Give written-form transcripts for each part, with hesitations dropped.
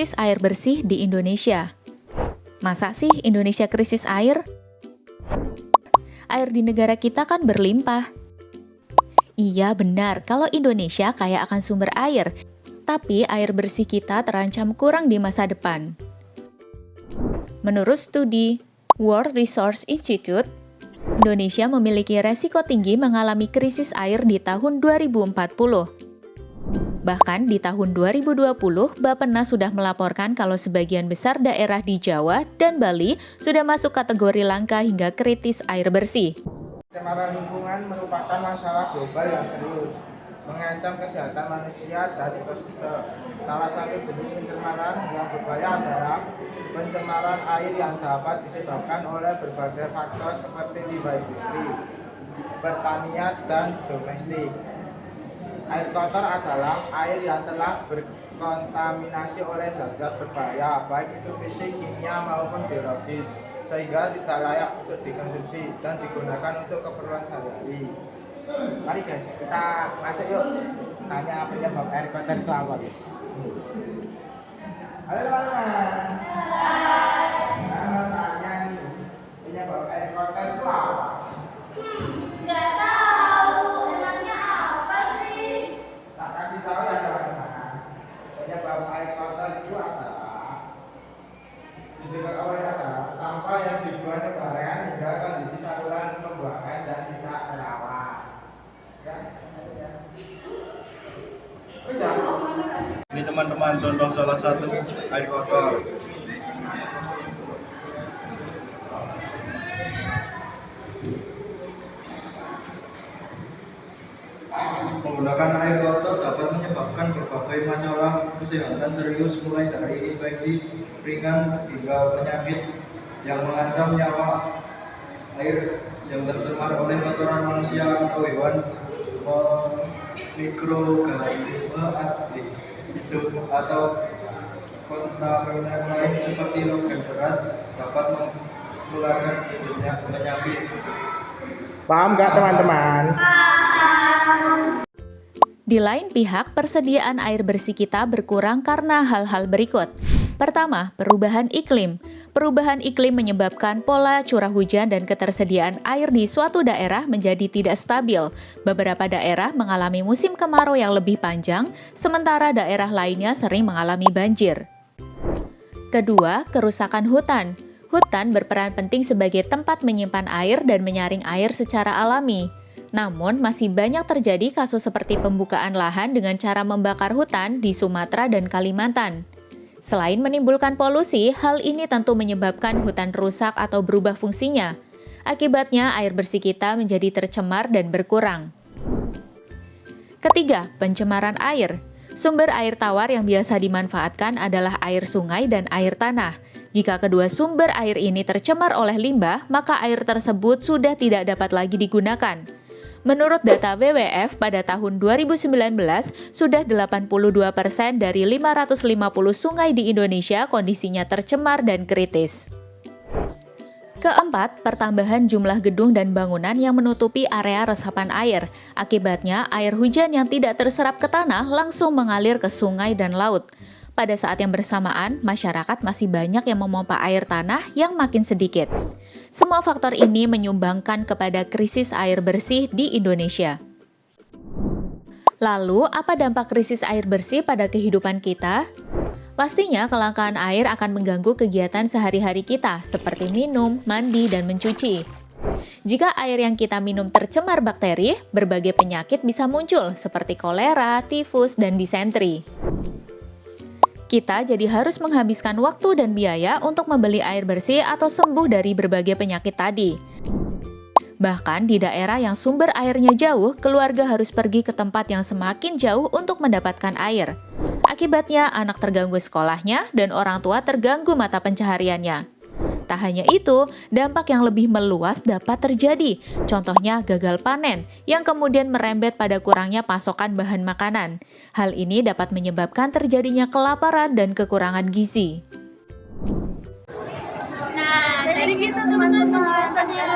krisis air bersih di Indonesia. Masa sih Indonesia krisis air? Air di negara kita kan berlimpah. Iya benar, kalau Indonesia kaya akan sumber air, tapi air bersih kita terancam kurang di masa depan. Menurut studi World Resource Institute, Indonesia memiliki resiko tinggi mengalami krisis air di tahun 2040. Bahkan di tahun 2020, Bappenas sudah melaporkan kalau sebagian besar daerah di Jawa dan Bali sudah masuk kategori langka hingga kritis air bersih. Pencemaran lingkungan merupakan masalah global yang serius, mengancam kesehatan manusia dan ekosistem. Salah satu jenis pencemaran yang berbahaya adalah pencemaran air yang dapat disebabkan oleh berbagai faktor seperti limbah industri, pertanian, dan domestik. Air kotor adalah air yang telah berkontaminasi oleh zat-zat berbahaya, baik itu fisik, kimia, maupun biologis, sehingga tidak layak untuk dikonsumsi dan digunakan untuk keperluan sehari-hari. Mari guys, kita masuk yuk tanya penyebab air kotor itu apa guys. Halo teman-teman. Saya mau tanya nih, penyebab air kotor itu apa? Nggak tahu, emangnya apa sih? Tak kasih tahu ya teman-teman. Penyebab air kotor itu adalah disebabkan oleh sampah yang dibuang sembarangan hingga kondisi saluran pembuangan dan tidak terawat. Ya. Ini teman-teman contoh salah satu air kotor. Menggunakan air kotor dapat menyebabkan berbagai masalah kesehatan serius, mulai dari infeksi ringan hingga penyakit yang mengancam nyawa. Air yang tercemar oleh kotoran manusia atau hewan, mikroorganisme itu atau kontaminan lain seperti logam berat dapat menularkan penyakit. Paham nggak teman-teman? Di lain pihak, persediaan air bersih kita berkurang karena hal-hal berikut. Pertama, perubahan iklim. Perubahan iklim menyebabkan pola curah hujan dan ketersediaan air di suatu daerah menjadi tidak stabil. Beberapa daerah mengalami musim kemarau yang lebih panjang, sementara daerah lainnya sering mengalami banjir. Kedua, kerusakan hutan. Hutan berperan penting sebagai tempat menyimpan air dan menyaring air secara alami. Namun, masih banyak terjadi kasus seperti pembukaan lahan dengan cara membakar hutan di Sumatera dan Kalimantan. Selain menimbulkan polusi, hal ini tentu menyebabkan hutan rusak atau berubah fungsinya. Akibatnya, air bersih kita menjadi tercemar dan berkurang. Ketiga, pencemaran air. Sumber air tawar yang biasa dimanfaatkan adalah air sungai dan air tanah. Jika kedua sumber air ini tercemar oleh limbah, maka air tersebut sudah tidak dapat lagi digunakan. Menurut data WWF, pada tahun 2019, sudah 82% dari 550 sungai di Indonesia kondisinya tercemar dan kritis. Keempat, pertambahan jumlah gedung dan bangunan yang menutupi area resapan air. Akibatnya, air hujan yang tidak terserap ke tanah langsung mengalir ke sungai dan laut. Pada saat yang bersamaan, masyarakat masih banyak yang memompa air tanah yang makin sedikit. Semua faktor ini menyumbangkan kepada krisis air bersih di Indonesia. Lalu, apa dampak krisis air bersih pada kehidupan kita? Pastinya kelangkaan air akan mengganggu kegiatan sehari-hari kita, seperti minum, mandi, dan mencuci. Jika air yang kita minum tercemar bakteri, berbagai penyakit bisa muncul, seperti kolera, tifus, dan disentri. Kita jadi harus menghabiskan waktu dan biaya untuk membeli air bersih atau sembuh dari berbagai penyakit tadi. Bahkan di daerah yang sumber airnya jauh, keluarga harus pergi ke tempat yang semakin jauh untuk mendapatkan air. Akibatnya, anak terganggu sekolahnya dan orang tua terganggu mata pencahariannya. Tak hanya itu, dampak yang lebih meluas dapat terjadi. Contohnya gagal panen, yang kemudian merembet pada kurangnya pasokan bahan makanan. Hal ini dapat menyebabkan terjadinya kelaparan dan kekurangan gizi. Nah, jadi gitu teman-teman penjelasannya.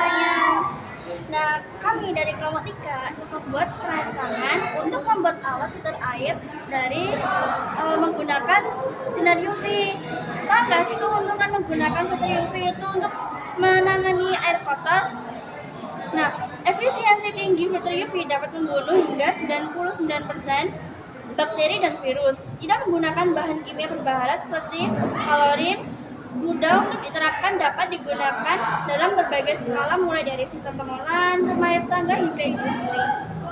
Nah, kami dari kelompok 3 membuat perancangan untuk membuat alat filter air dari menggunakan sinar UV. Tahu nggak sih keuntungan menggunakan filter UV itu untuk menangani air kotor? Nah, efisiensi tinggi filter UV dapat membunuh hingga 99% bakteri dan virus. Tidak menggunakan bahan kimia berbahaya seperti klorin, mudah untuk diterapkan, dapat digunakan dalam berbagai skala mulai dari sistem pengolahan, rumah tangga hingga industri.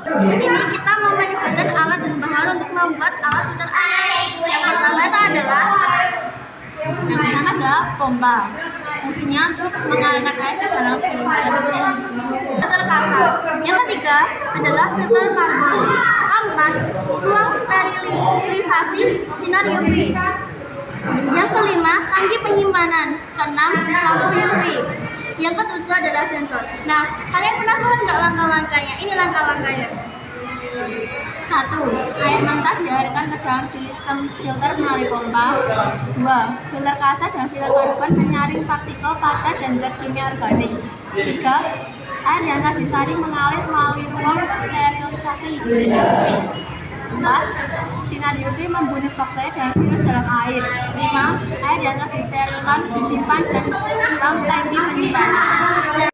Ini kita mau menyebutkan alat dan bahan untuk membuat alat filter air. Yang pertama itu adalah pompa. Fungsinya untuk mengalirkan air ke dalam silinder. Filter kasar. Yang ketiga adalah filter karbon. Keempat, ruang sterilisasi sinar UV. Yang kelima, tangki penyimpanan. Keenam, lampu UV. Yang ketujuh adalah sensor. Nah, kalian penasaran nggak langkah-langkahnya? Ini langkah-langkahnya. 1. Air mentah dialirkan ke dalam sistem filter melalui pompa. 2. Filter kasar dan filter karbon menyaring partikel padat dan zat kimia organik. 3. Air yang telah disaring mengalir melalui ruang sterilisasi UV. 4. Sinar UV membunuh bakteri dan virus dalam air. 5. Air yang telah disterilkan disimpan dan 6. Tangki penyimpanan.